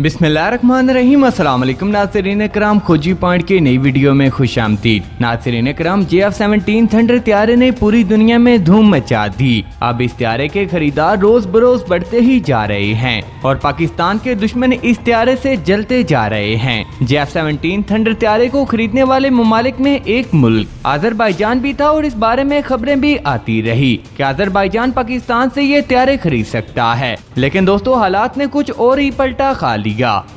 बिस्मिल्लाहिर्रहमानिर्रहीम। अस्सलाम वालेकुम नाज़रीन कराम, खोजी पॉइंट की नई वीडियो में खुश आमदीद। नाज़रीन कराम, JF-17 थंडर त्यारे ने पूरी दुनिया में धूम मचा दी। अब इस त्यारे के खरीदार रोज बरोज बढ़ते ही जा रहे हैं और पाकिस्तान के दुश्मन इस त्यारे से जलते जा रहे हैं। JF-17 थंडर त्यारे को खरीदने वाले ममालिक में एक मुल्क अजरबैजान भी था और इस बारे में खबरें भी आती रही कि अजरबैजान पाकिस्तान से ये त्यारे खरीद सकता है। लेकिन दोस्तों, हालात ने कुछ और ही पलटा खा लिया।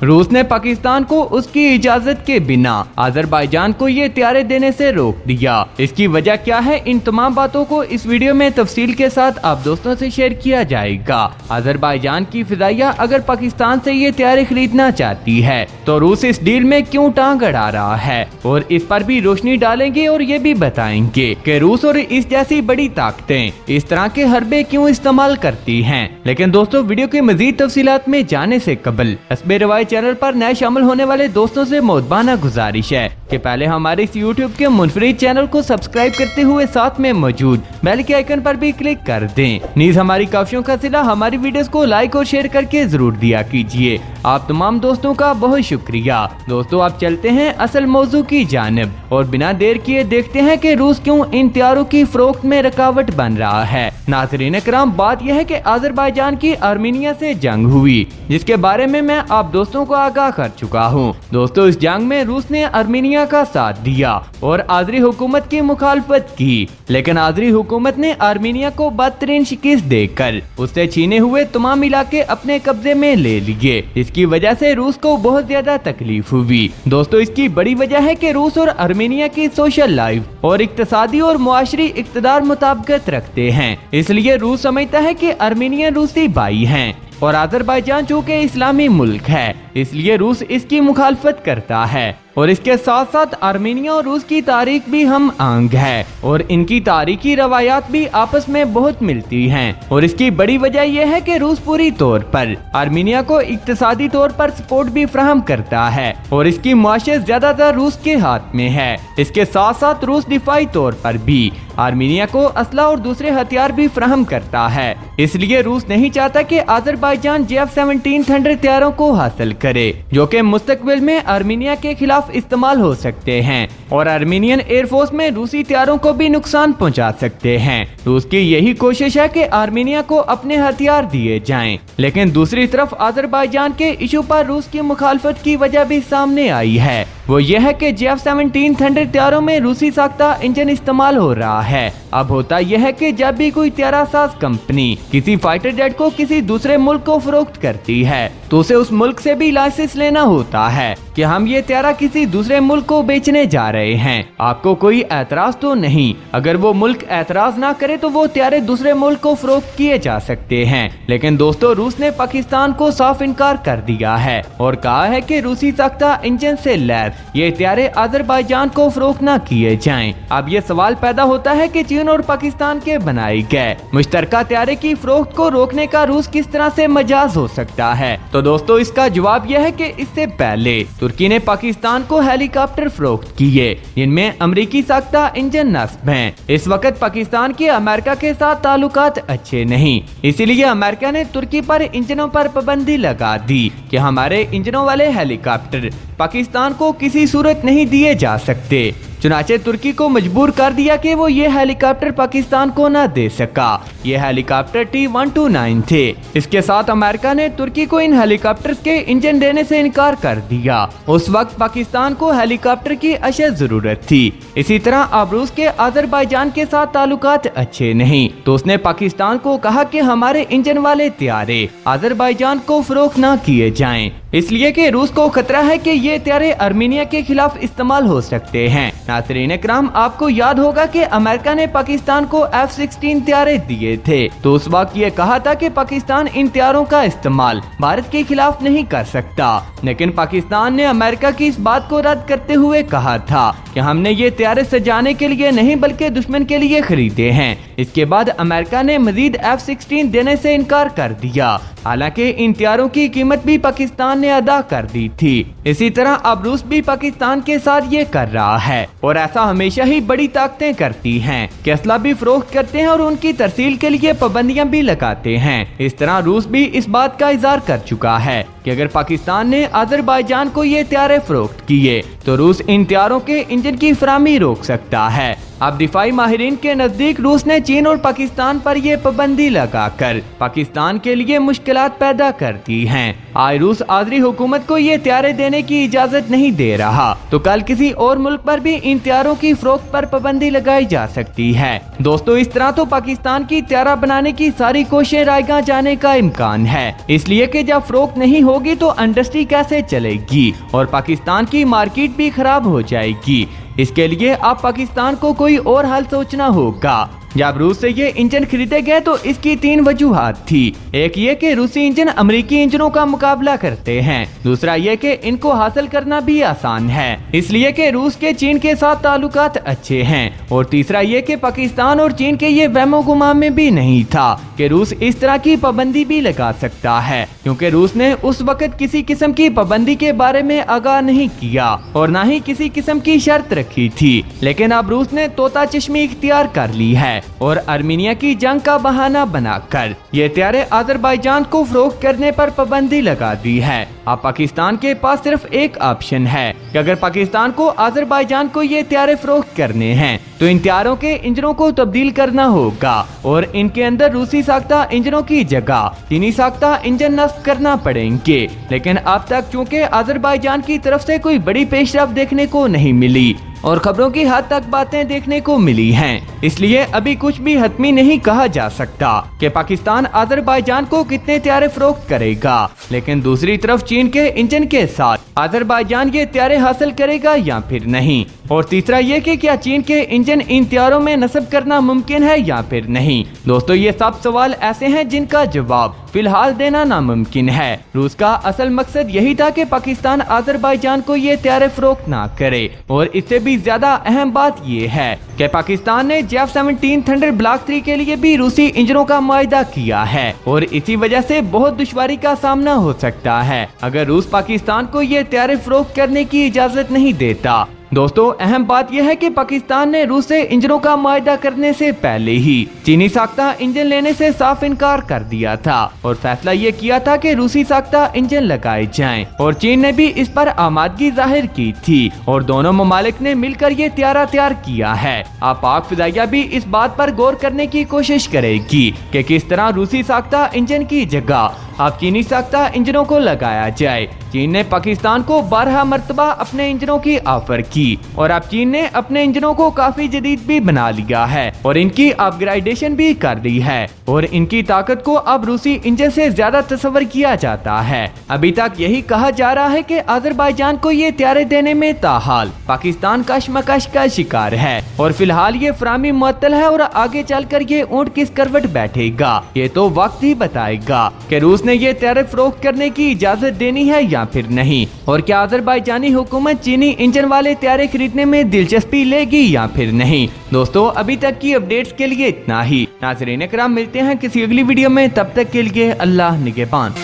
रूस ने पाकिस्तान को उसकी इजाजत के बिना अजरबैजान को ये त्यारे देने से रोक दिया। इसकी वजह क्या है, इन तमाम बातों को इस वीडियो में तफसील के साथ आप दोस्तों से शेयर किया जाएगा। अजरबैजान की फिजाइया अगर पाकिस्तान से ये त्यारे खरीदना चाहती है तो रूस इस डील में क्यों टांग अड़ा रहा है, और इस पर भी रोशनी डालेंगे और ये भी बताएंगे कि रूस और इस जैसी बड़ी ताकतें इस तरह के हरबे क्यों इस्तेमाल करती हैं। लेकिन दोस्तों, वीडियो के मजीद तफसीलात में जाने से कबल हस्बे रवायत चैनल पर नए शामिल होने वाले दोस्तों से मोहब्बाना गुजारिश है कि पहले हमारे इस यूट्यूब के मुनफरिद चैनल को सब्सक्राइब करते हुए साथ में मौजूद बेल के आइकन पर भी क्लिक कर दें। नीज हमारी काफियों का सिला हमारी वीडियोस को लाइक और शेयर करके जरूर दिया कीजिए। आप तमाम दोस्तों का बहुत शुक्रिया। दोस्तों, आप चलते हैं असल मौजू की जानिब और बिना देर किए देखते हैं कि रूस क्यों इन त्यारों की फरोख्त में रुकावट बन रहा है। नाज़रीन कराम, बात यह है कि अजरबैजान की आर्मीनिया से जंग हुई, जिसके बारे में मैं आप दोस्तों को आगाह कर चुका हूँ। दोस्तों, इस जंग में रूस ने आर्मीनिया का साथ दिया और आज़री हुकूमत की मुखालफत की, लेकिन आज़री हुकूमत ने आर्मीनिया को बदतरीन शिकस्त देकर उससे छीने हुए तमाम इलाके अपने कब्जे में ले लिए। इसकी वजह से रूस को बहुत ज्यादा तकलीफ हुई। दोस्तों, इसकी बड़ी वजह है कि रूस और आर्मीनिया की सोशल लाइफ और इक्तसादी और मुआशरी इक़्तिदार मुताबिकत रखते हैं। इसलिए रूस समझता है कि आर्मीनियन रूसी भाई हैं और अजरबैजान चूँकि इस्लामी मुल्क है, इसलिए रूस इसकी मुखालफत करता है। और इसके साथ साथ आर्मीनिया और रूस की तारीख भी हम आंग है और इनकी तारीखी रवायात भी आपस में बहुत मिलती हैं। और इसकी बड़ी वजह यह है कि रूस पूरी तौर पर आर्मीनिया को इक्तिसादी तौर पर सपोर्ट भी फराहम करता है और इसकी मुआशरत ज्यादातर रूस के हाथ में है। इसके साथ साथ रूस दिफाई तौर पर भी आर्मीनिया को असला और दूसरे हथियार भी फराहम करता है। इसलिए रूस नहीं चाहता कि अजरबैजान JF-17 थंडर त्यारों को हासिल करे, जो कि मुस्तकबिल में आर्मीनिया के खिलाफ इस्तेमाल हो सकते हैं और आर्मीनियन एयरफोर्स में रूसी त्यारों को भी नुकसान पहुंचा सकते हैं। रूस की यही कोशिश है कि आर्मीनिया को अपने हथियार दिए जाएं। लेकिन दूसरी तरफ अजरबैजान के इशू पर रूस की मुखालफत की वजह भी सामने आई है। वो यह है कि JF-17 थंडर त्यारों में रूसी साख्ता इंजन इस्तेमाल हो रहा है। अब होता यह है कि जब भी कोई त्यारा साज कंपनी किसी फाइटर जेट को किसी दूसरे मुल्क को फरोख्त करती है तो उसे उस मुल्क से भी लाइसेंस लेना होता है कि हम ये त्यारा किसी दूसरे मुल्क को बेचने जा रहे हैं। आपको कोई एतराज तो नहीं? अगर वो मुल्क एतराज ना करे तो वो त्यारे दूसरे मुल्क को फरोख्त किए जा सकते हैं। लेकिन दोस्तों, रूस ने पाकिस्तान को साफ इनकार कर दिया है और कहा है कि रूसी साख्ता इंजन से लैस ये त्यारे अजरबैजान को फरोख्त न किए जाएं। अब ये सवाल पैदा होता है कि चीन और पाकिस्तान के बनाए गए मुश्तरका त्यारे की फरोख्त को रोकने का रूस किस तरह से मजाज हो सकता है। तो दोस्तों, इसका जवाब यह है कि इससे पहले तुर्की ने पाकिस्तान को हेलीकॉप्टर फरोख्त किए जिनमें अमरीकी साख्ता इंजन नस्ब हैं। इस वक्त पाकिस्तान के अमेरिका के साथ ताल्लुकात अच्छे नहीं, इसीलिए अमेरिका ने तुर्की पर इंजनों पर पाबंदी लगा दी कि हमारे इंजनों वाले हेलीकॉप्टर पाकिस्तान को किसी सूरत नहीं दिए जा सकते। चुनाचे तुर्की को मजबूर कर दिया कि वो ये हेलीकॉप्टर पाकिस्तान को न दे सका। ये हेलीकॉप्टर T-129 थे। इसके साथ अमेरिका ने तुर्की को इन हेलीकॉप्टर्स के इंजन देने से इनकार कर दिया। उस वक्त पाकिस्तान को हेलीकॉप्टर की अशद जरूरत थी। इसी तरह अब रूस के अजरबैजान के साथ ताल्लुकात अच्छे नहीं, तो उसने पाकिस्तान को कहा कि हमारे इंजन वाले त्यारे अजरबैजान को फरोख्त न किए जाएं, इसलिए कि रूस को खतरा है कि ये त्यारे आर्मीनिया के खिलाफ इस्तेमाल हो सकते हैं। नाज़रीन कराम, आपको याद होगा कि अमेरिका ने पाकिस्तान को F-16 त्यारे दिए थे, तो उस वक्त ये कहा था कि पाकिस्तान इन त्यारों का इस्तेमाल भारत के खिलाफ नहीं कर सकता। लेकिन पाकिस्तान ने अमेरिका की इस बात को रद्द करते हुए कहा था कि हमने ये त्यारे सजाने के लिए नहीं बल्कि दुश्मन के लिए खरीदे हैं। इसके बाद अमेरिका ने मजीद F-16 देने से इनकार कर दिया। हालांकि इन त्यारों की कीमत भी पाकिस्तान ने अदा कर दी थी। इसी तरह अब रूस भी पाकिस्तान के साथ ये कर रहा है। और ऐसा हमेशा ही बड़ी ताकतें करती हैं कि असला भी फरोख्त करते हैं और उनकी तरसील के लिए पाबंदियां भी लगाते हैं। इस तरह रूस भी इस बात का इज़हार कर चुका है कि अगर पाकिस्तान ने अजरबैजान को ये हथियार फरोख्त किए तो रूस इन हथियारों के इंजन की फराहमी रोक सकता है। अब दिफाई माहिरीन के नजदीक रूस ने चीन और पाकिस्तान पर यह पाबंदी लगाकर पाकिस्तान के लिए मुश्किलात पैदा कर दी हैं। आज रूस आज़री हुकूमत को ये हथियार देने की इजाजत नहीं दे रहा तो कल किसी और मुल्क पर भी इन हथियारों की फरोख्त पर पाबंदी लगाई जा सकती है। दोस्तों, इस तरह तो पाकिस्तान की हथियार बनाने की सारी कोशिशें रायगा जाने का इम्कान है, इसलिए कि जब फरोख्त नहीं होगी तो इंडस्ट्री कैसे चलेगी और पाकिस्तान की मार्केट भी खराब हो जाएगी। इसके लिए अब पाकिस्तान को कोई और हल सोचना होगा। जब रूस से ये इंजन खरीदे गए तो इसकी 3 वजूहात थी। एक ये कि रूसी इंजन अमेरिकी इंजनों का मुकाबला करते हैं, दूसरा ये कि इनको हासिल करना भी आसान है इसलिए कि रूस के चीन के साथ ताल्लुकात अच्छे हैं, और तीसरा ये कि पाकिस्तान और चीन के ये वहमो गुमान में भी नहीं था कि रूस इस तरह की पाबंदी भी लगा सकता है, क्योंकि रूस ने उस वक्त किसी किस्म की पाबंदी के बारे में आगाह नहीं किया और न ही किसी किस्म की शर्त रखी थी। लेकिन अब रूस ने तोता चश्मी इख्तियार कर ली है और आर्मीनिया की जंग का बहाना बनाकर ये हथियार अजरबैजान को फरोख्त करने पर पाबंदी लगा दी है। अब पाकिस्तान के पास सिर्फ एक ऑप्शन है कि अगर पाकिस्तान को अजरबैजान को ये हथियार फरोख्त करने हैं तो इन हथियारों के इंजनों को तब्दील करना होगा और इनके अंदर रूसी साख्ता इंजनों की जगह चीनी साख्ता इंजन नस्ब करना पड़ेंगे। लेकिन अब तक चूंकि अजरबैजान की तरफ से कोई बड़ी पेशरफ्त देखने को नहीं मिली और खबरों की हद तक बातें देखने को मिली हैं, इसलिए अभी कुछ भी हतमी नहीं कहा जा सकता कि पाकिस्तान अजरबैजान को कितने हथियार फरोख्त करेगा। लेकिन दूसरी तरफ चीन के इंजन के साथ अजरबैजान ये हथियार हासिल करेगा या फिर नहीं, और तीसरा ये कि क्या चीन के इंजन इन हथियारों में नस्ब करना मुमकिन है या फिर नहीं। दोस्तों, ये सब सवाल ऐसे हैं जिनका जवाब फिलहाल देना नामुमकिन है। रूस का असल मकसद यही था कि पाकिस्तान अजरबैजान को ये हथियार फरोख्त ना करे, और इससे भी ज्यादा अहम बात ये है कि पाकिस्तान ने JF-17 थंडर ब्लॉक 3 के लिए भी रूसी इंजनों का मुआहिदा किया है, और इसी वजह से बहुत दुश्वारी का सामना हो सकता है अगर रूस पाकिस्तान को ये हथियार फरोख्त करने की इजाजत नहीं देता। दोस्तों, अहम बात यह है कि पाकिस्तान ने रूस से इंजनों का मुआहिदा करने से पहले ही चीनी साख्ता इंजन लेने से साफ इनकार कर दिया था और फैसला ये किया था कि रूसी साख्ता इंजन लगाए जाएं, और चीन ने भी इस पर आमादगी जाहिर की थी और दोनों ममालिक ने मिलकर ये हथियार तैयार किया है। अब पाक फिजाइया भी इस बात पर गौर करने की कोशिश करेगी कि किस तरह रूसी साख्ता इंजन की जगह अब चीनी साख्ता इंजनों को लगाया जाए। चीन ने पाकिस्तान को 12 मरतबा अपने इंजनों की ऑफर की और अब चीन ने अपने इंजनों को काफी जदीद भी बना लिया है और इनकी अपग्रेडेशन भी कर दी है, और इनकी ताकत को अब रूसी इंजन से ज्यादा तस्वर किया जाता है। अभी तक यही कहा जा रहा है कि अजरबैजान को ये हथियार देने में ताहाल पाकिस्तान कशमकश का शिकार है और फिलहाल ये फराहमी मुअत्तल है, और आगे चलकर ये ऊंट किस करवट बैठेगा ये तो वक्त ही बताएगा कि रूस ने ये हथियार फरोख्त करने की इजाजत देनी है या फिर नहीं, और क्या अजरबैजानी हुकूमत चीनी इंजन वाले हथियार खरीदने में दिलचस्पी लेगी या फिर नहीं। दोस्तों, अभी तक की अपडेट्स के लिए इतना ही। नाज़रीन इकराम, मिलते हैं किसी अगली वीडियो में, तब तक के लिए अल्लाह निगहबान।